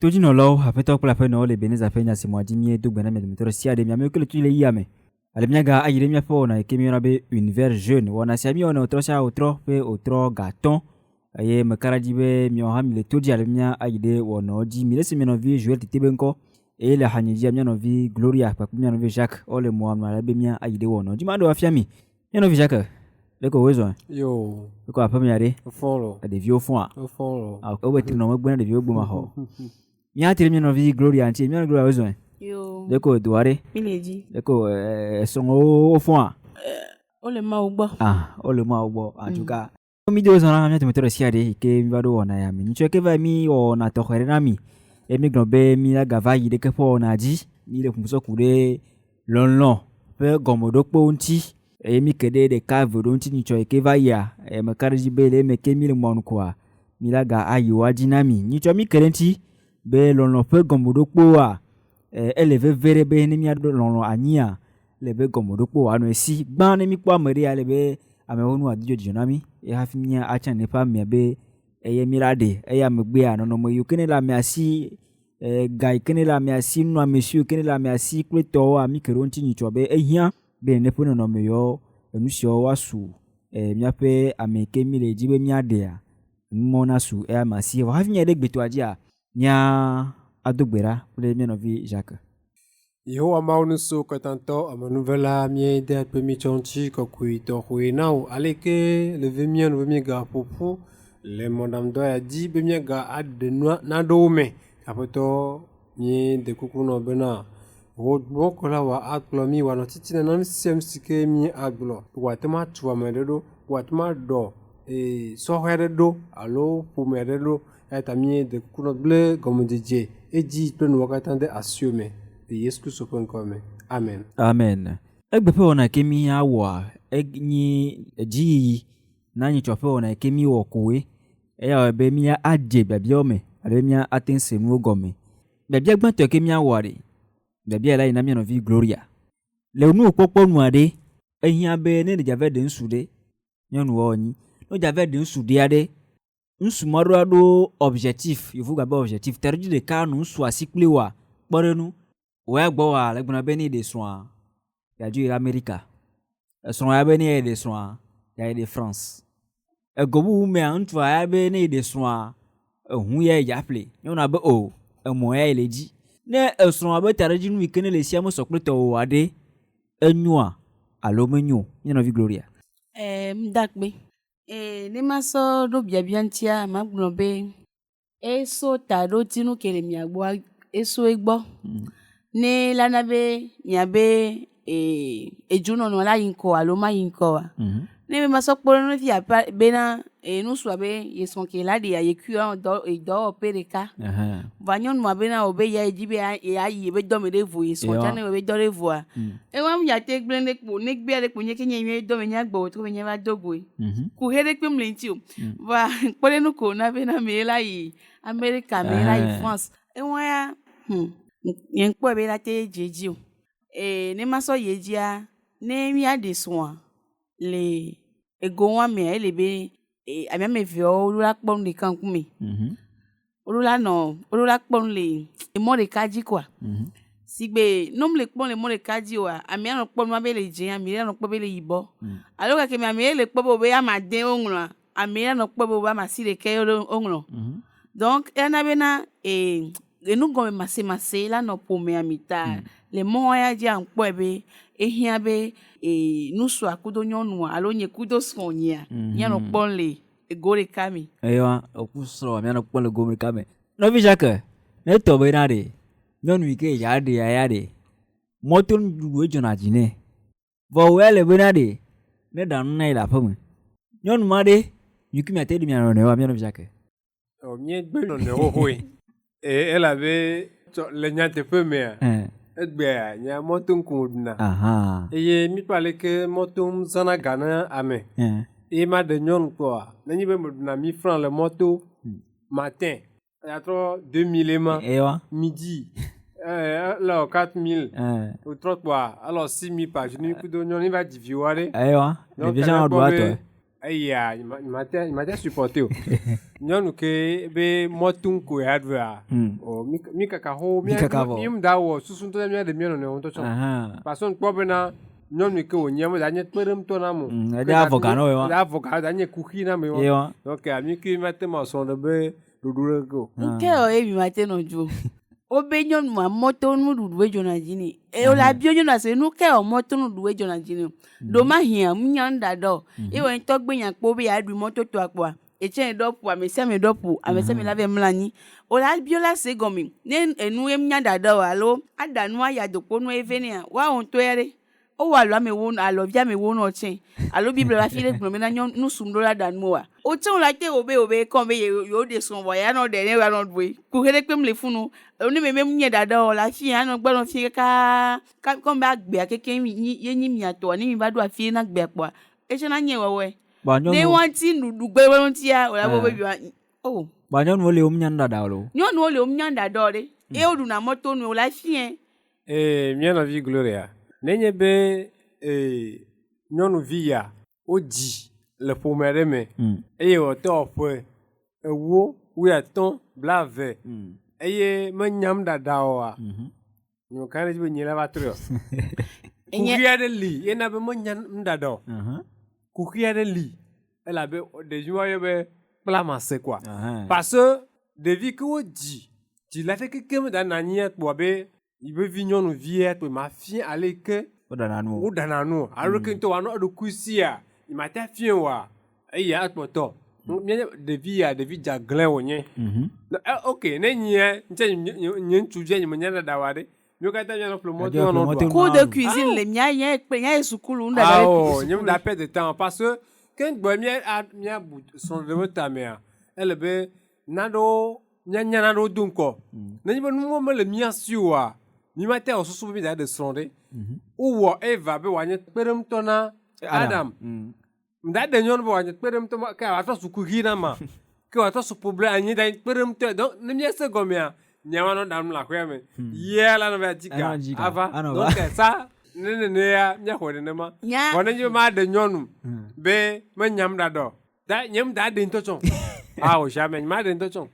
Toji no lo apeto kula pe no le beneza fenya se moadi mie do gbena me de metoro sia de miame kele tu le yame. Ale miaga ayire mia fo na kemi ona be univers jeune wona sia mi ona otro sia otro pe otro gaton. Aye makara dibe mi on le toji ale mia ayide wona odi mi lesi mi no vie jouer tete benko e le hanyeji mia no vie Gloria pa mi no vie Jacques ole mo na be mia ayide wona odi ma do afia mi. Mi no vie Jacques. Leko wezo. Yo. Leko apa mi ade. Follow. De vie au fond. Au fond. O be tri no mo gbena de vie o gboma ho. Mi atire mi no vie Gloria anti mi no Gloria wezo. Yo. Leko Douare. Mileji. Leko son au fond. O le ma ugbo. O le ma ugbo en tout cas. Mi do zona mi te metoro siade ke mi vado wona ya mi. Ncho ke va mi ona to khere na mi. E mi gnobe mi la gava yi de ke po na di. Mi le kumso kure lon pe gomodo po unti. E mi kede de cave do unti ni cho ke va ya. E me karji be le me ke mi le mon kwa. Mi la ga ayi wa dinami. Ni cho mi kerenti be lon pe gomodo po wa. Eleve vere be ni mi ado lon ania. Lebe gomodo po wa no esi. Gban ni mi po amere ya lebe ame wonu adijo dinami. E hafi mi acha ne pa mi be eye mirade eya megbe a no mo yukene la mi asi guy kene la mi asi no monsieur kene la mi asi kleto a mi keronti ni chobe ehia be ne pono no me yo enusio wasu mi ape ameke mi le jibe mi ade a mo na su e amasi wa hafi mi de gbeto aji a nya adogbera le mi no vi Jacques. Yo amaunu so katanto amanovela mi de pemi chonchi ko kuito huinau aleke le vemien no vemien ga popo le madame doya di bemien ga ad de na dome apoto mi de kukuno bena wo kola wa aklo mi wa no titina na sem sike mi aglo watema tuwa medo watema do so heredo alo pumeredo eta mi de kukuno ble comme DJ eji pleno wakatande assume de Yesu sopon amen. Amen. Egbepe ona kemi awa egni eji na nyi chope ona kemi wo kowe eya be mi ade bia ome ale mi atense mu gome bia gban to kemi awa re bia la ina mi no vi Gloria le nu opopo nu ade ehia be ne de jave de nsude nyonu onyi no jave de nsude ade nsumaro ado objectif you fuga be objectif terju de ka nu nsu asikple wa porenu ouais bon le bon abeni de soins ya du America son abeni de soins ya de France e gobu me antu abeni de soins hu ya ple you na be o mo ya leji ne son abetare jinu ikene le siamo sokleto wade enua alo menyu you na vi Gloria Mdakbe ne maso do biantia magnobe eso tado tinu kele mi agbo eso egbo ne lana be nyabe ejuno no la yinko aloma yinko wa ne me masokpo no fi apa be na no so abe yeson ke la de ya yeku do pereka vanyon mo be na obe ya ejibe ya yi be do me de vo yeson chane be do revo a e wa mu ya te gbe ne po ne gbe ale po nye ke nye do me nya gbo to me nya ba dogo ku here pe mlenti o va pole no ko na be na me la yi America me la yi France e wa ya yen kpo be la te jeji o ne maso yejia ne mi ade soa le ego wa me ele be ami me vi o lura pon de kan ku mi olula pon le mo de kaji kwa sigbe nom le pon le mo de kaji wa ami an pon ma be le je ami an pon be le yibo alo ka ke mi ami le pon bo be ama de onrun ami an pon bo ba ma si de ke onrun donc ena be na enu go me mase la no po me amita le mo ya ji an po ebe ehia be nusu akudo nyonu alo nye kudo sonya nya no pon le egore kami ewa okusro me no pon le gomri kame no vi Jacques ne to be na de nyonu ike ya de moto ndu ejona jine vo wele be na de ne dan na ila famu nyonu ma de yukimi atedi mi ano ne wa mi no Jacques o mi gbe no ne hoye elle avait le nyate peu mais egbe nya moto nkudna eye mi pale ke moto zana gana ame e ma de nyon quoi nani be modna mi franc le moto matin ya trop 2000 ema midi là 4000 ou 3 quoi alors 6000 par jour ni ku do nyon ni va diviware les gens doit toi Aya, il m'a supporté. Nyɔnu ke be mɔtun ko ya do a. O mi kaka ho mi da wo susun to mi de mi no ne on to so. Parce que kpo be na nyɔnu ke o nyam da nye kperem to na mo. Da avocat no wa. Da avocat da nye kuki na me wa. Donc ami ki mate ma son de be dudure ko. Nke o e mi mate no ju. Obe nyɔnu ma moto nu duwe jona jini e o la bio nyɔnu se nu ke o moto nu duwe jona jini do ma hia mu nyan da do e wo to gbe yan po be ya du moto to apo e chen do pu amese me do pu amese me la ve mlani o la bio la se gomi ne enu em nya da do alo ada nu aya do po nu evenia wa on to ere o wa lo ame wo alo via me wo no chen alo bible la file gbo me na nu sum do la dan mo wa o chen la te obe kon be yo de son wa ya no de ne wa no dwe ku here pe mle funu oni me nye dada o la fi an gba no fi ka kon ba gbe akeke ye nyi mi ato ni mi ba do afi na gbe po e se na nye wewe ne won ti nudu gbe won ti a o la bo be o ba nyɔnu le omnya dada lo nyɔnu le omnya dada re e o du na moto nu o la fi mia na vie gloria nenye be nyɔnu vi ya o ji le pomere me e o to pe ewo wi aton blave eye me nyam dada o a no kan be nyela ba tro kukia de li ena be me nyam dada kukia de li ela be de joie be plama c'est quoi parce que de vie que o di la fait que kem da na nya po be ibe vignon no vie to ma fi ale ke o dana no aro ke to wa no do kusia I ma ta fi wa eya atpoto de vie jaglen wonye OK ne nye nche nye ntuje nye menya da wade mi ka ta no promotion no cours de cuisine le mia yen pe yen sukulu nda nye da perdre de temps parce que quand bo mia bout son de ta mère elle be nado nya nado dunko na ni no mo le mia siwa ni ma ta osusu bi da de sonde uwo eva be wanye perem tona Adam nda de nyon bo wanye perem to ka ato su kuhina ma ka ato su problème ani da perem to donc ne mi se gomia nyama no dam la kwa me yela no ba jika ava donc ça ne ya nya ho ne ma wona nyi ma de nyonu be ma nyam da do da nyam da de to chon o jamais ma de to chon